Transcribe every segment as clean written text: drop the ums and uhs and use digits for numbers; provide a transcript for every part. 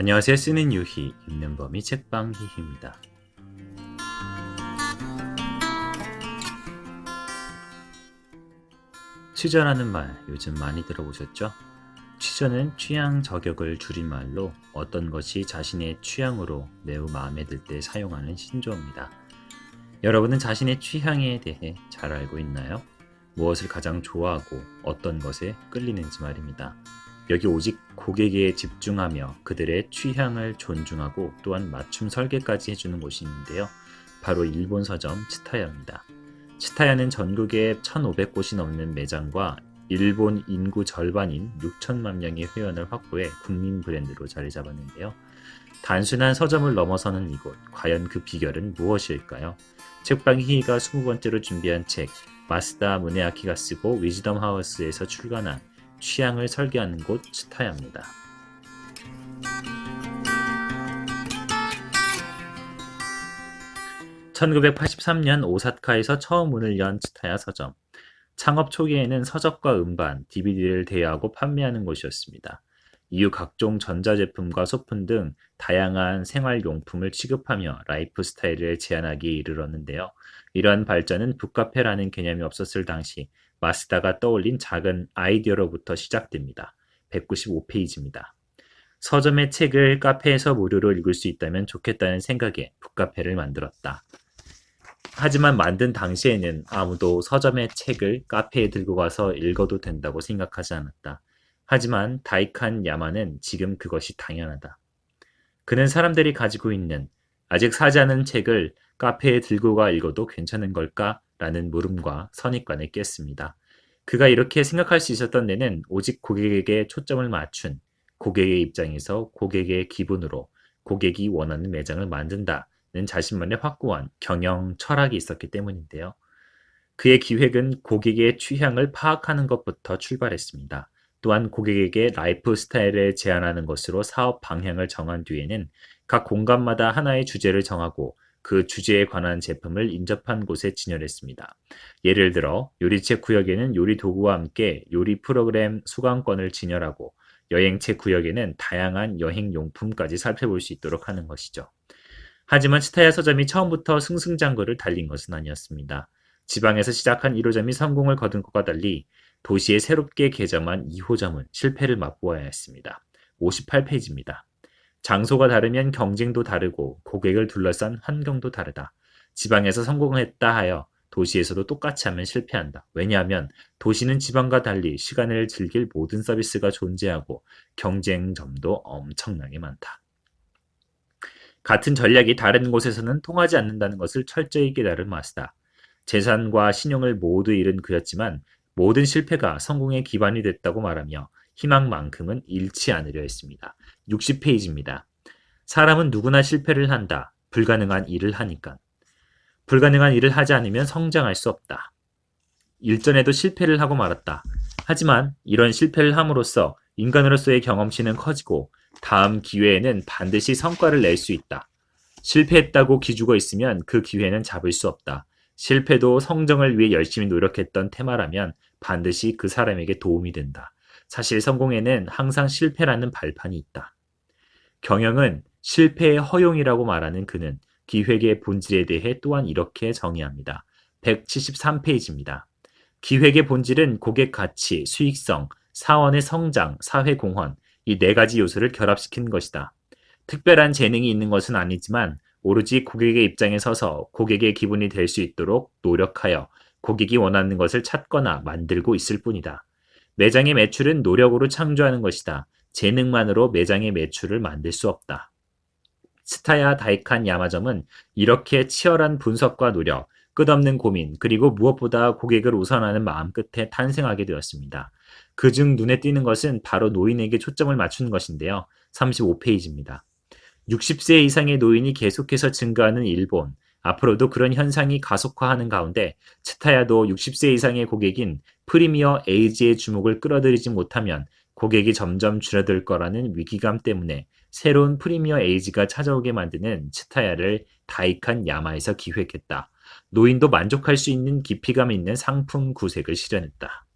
안녕하세요. 쓰는 유희, 읽는 범위 책방 희희입니다. 취저라는 말 요즘 많이 들어보셨죠? 취저는 취향 저격을 줄인 말로 어떤 것이 자신의 취향으로 매우 마음에 들 때 사용하는 신조어입니다. 여러분은 자신의 취향에 대해 잘 알고 있나요? 무엇을 가장 좋아하고 어떤 것에 끌리는지 말입니다. 여기 오직 고객에 집중하며 그들의 취향을 존중하고 또한 맞춤 설계까지 해주는 곳이 있는데요. 바로 일본 서점 츠타야입니다. 츠타야는 전국에 1,500곳이 넘는 매장과 일본 인구 절반인 6천만 명의 회원을 확보해 국민 브랜드로 자리 잡았는데요. 단순한 서점을 넘어서는 이곳, 과연 그 비결은 무엇일까요? 책방 희희가 20번째로 준비한 책, 마스다 무네아키가 쓰고 위즈덤 하우스에서 출간한 취향을 설계하는 곳 츠타야입니다. (1983년) 오사카에서 처음 문을 연 츠타야 서점. 창업 초기에는 서적과 음반, DVD를 대여하고 판매하는 곳이었습니다. 이후 각종 전자제품과 소품 등 다양한 생활용품을 취급하며 라이프 스타일을 제한하기에 이르렀는데요. 이러한 발전은 북카페라는 개념이 없었을 당시 마스다가 떠올린 작은 아이디어로부터 시작됩니다. 195페이지입니다. 서점의 책을 카페에서 무료로 읽을 수 있다면 좋겠다는 생각에 북카페를 만들었다. 하지만 만든 당시에는 아무도 서점의 책을 카페에 들고 가서 읽어도 된다고 생각하지 않았다. 하지만 다이칸 야마는 지금 그것이 당연하다. 그는 사람들이 가지고 있는 아직 사지 않은 책을 카페에 들고 가 읽어도 괜찮은 걸까? 라는 물음과 선입관을 깼습니다. 그가 이렇게 생각할 수 있었던 데는 오직 고객에게 초점을 맞춘 고객의 입장에서 고객의 기분으로 고객이 원하는 매장을 만든다는 자신만의 확고한 경영 철학이 있었기 때문인데요. 그의 기획은 고객의 취향을 파악하는 것부터 출발했습니다. 또한 고객에게 라이프 스타일을 제안하는 것으로 사업 방향을 정한 뒤에는 각 공간마다 하나의 주제를 정하고 그 주제에 관한 제품을 인접한 곳에 진열했습니다. 예를 들어 요리책 구역에는 요리 도구와 함께 요리 프로그램 수강권을 진열하고 여행책 구역에는 다양한 여행용품까지 살펴볼 수 있도록 하는 것이죠. 하지만 츠타야 서점이 처음부터 승승장구를 달린 것은 아니었습니다. 지방에서 시작한 1호점이 성공을 거둔 것과 달리 도시에 새롭게 개점한 2호점은 실패를 맛보아야 했습니다. 58페이지입니다. 장소가 다르면 경쟁도 다르고 고객을 둘러싼 환경도 다르다. 지방에서 성공했다 하여 도시에서도 똑같이 하면 실패한다. 왜냐하면 도시는 지방과 달리 시간을 즐길 모든 서비스가 존재하고 경쟁점도 엄청나게 많다. 같은 전략이 다른 곳에서는 통하지 않는다는 것을 철저히 깨달은 마스다. 재산과 신용을 모두 잃은 그였지만 모든 실패가 성공의 기반이 됐다고 말하며 희망만큼은 잃지 않으려 했습니다. 60페이지입니다. 사람은 누구나 실패를 한다. 불가능한 일을 하니까. 불가능한 일을 하지 않으면 성장할 수 없다. 일전에도 실패를 하고 말았다. 하지만 이런 실패를 함으로써 인간으로서의 경험치는 커지고 다음 기회에는 반드시 성과를 낼 수 있다. 실패했다고 기죽어 있으면 그 기회는 잡을 수 없다. 실패도 성정을 위해 열심히 노력했던 테마라면 반드시 그 사람에게 도움이 된다. 사실 성공에는 항상 실패라는 발판이 있다. 경영은 실패의 허용이라고 말하는 그는 기획의 본질에 대해 또한 이렇게 정의합니다. 173페이지입니다. 기획의 본질은 고객 가치, 수익성, 사원의 성장, 사회 공헌, 이 네 가지 요소를 결합시킨 것이다. 특별한 재능이 있는 것은 아니지만 오로지 고객의 입장에 서서 고객의 기분이 될 수 있도록 노력하여 고객이 원하는 것을 찾거나 만들고 있을 뿐이다. 매장의 매출은 노력으로 창조하는 것이다. 재능만으로 매장의 매출을 만들 수 없다. 츠타야 다이칸 야마점은 이렇게 치열한 분석과 노력, 끝없는 고민, 그리고 무엇보다 고객을 우선하는 마음 끝에 탄생하게 되었습니다. 그중 눈에 띄는 것은 바로 노인에게 초점을 맞추는 것인데요. 35페이지입니다. 60세 이상의 노인이 계속해서 증가하는 일본, 앞으로도 그런 현상이 가속화하는 가운데 츠타야도 60세 이상의 고객인 프리미어 에이지의 주목을 끌어들이지 못하면 고객이 점점 줄어들 거라는 위기감 때문에 새로운 프리미어 에이지가 찾아오게 만드는 츠타야를 다이칸 야마에서 기획했다. 노인도 만족할 수 있는 깊이감 있는 상품 구색을 실현했다.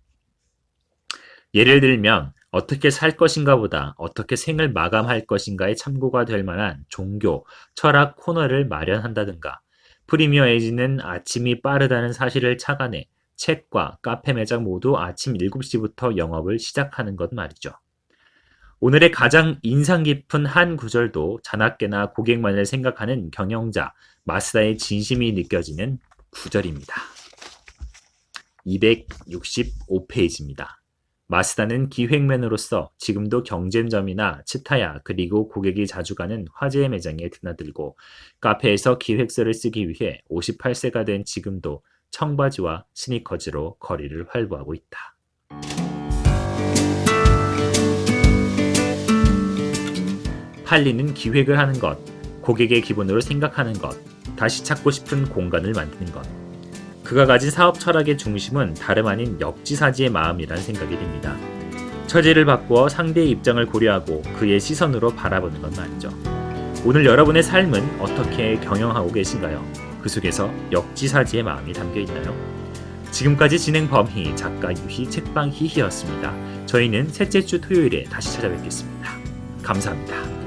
예를 들면 어떻게 살 것인가 보다 어떻게 생을 마감할 것인가에 참고가 될 만한 종교, 철학 코너를 마련한다든가 프리미어 에이지는 아침이 빠르다는 사실을 착안해 책과 카페 매장 모두 아침 7시부터 영업을 시작하는 것 말이죠. 오늘의 가장 인상 깊은 한 구절도 자나깨나 고객만을 생각하는 경영자 마스다의 진심이 느껴지는 구절입니다. 265페이지입니다. 마스다는 기획맨으로서 지금도 경쟁점이나 치타야 그리고 고객이 자주 가는 화제의 매장에 드나들고 카페에서 기획서를 쓰기 위해 58세가 된 지금도 청바지와 스니커즈로 거리를 활보하고 있다. 팔리는 기획을 하는 것, 고객의 기본으로 생각하는 것, 다시 찾고 싶은 공간을 만드는 것. 그가 가진 사업 철학의 중심은 다름 아닌 역지사지의 마음이란 생각이 듭니다. 처지를 바꾸어 상대의 입장을 고려하고 그의 시선으로 바라보는 것 말이죠. 오늘 여러분의 삶은 어떻게 경영하고 계신가요? 그 속에서 역지사지의 마음이 담겨 있나요? 지금까지 진행 범희, 작가 유희, 책방 희희였습니다. 저희는 셋째 주 토요일에 다시 찾아뵙겠습니다. 감사합니다.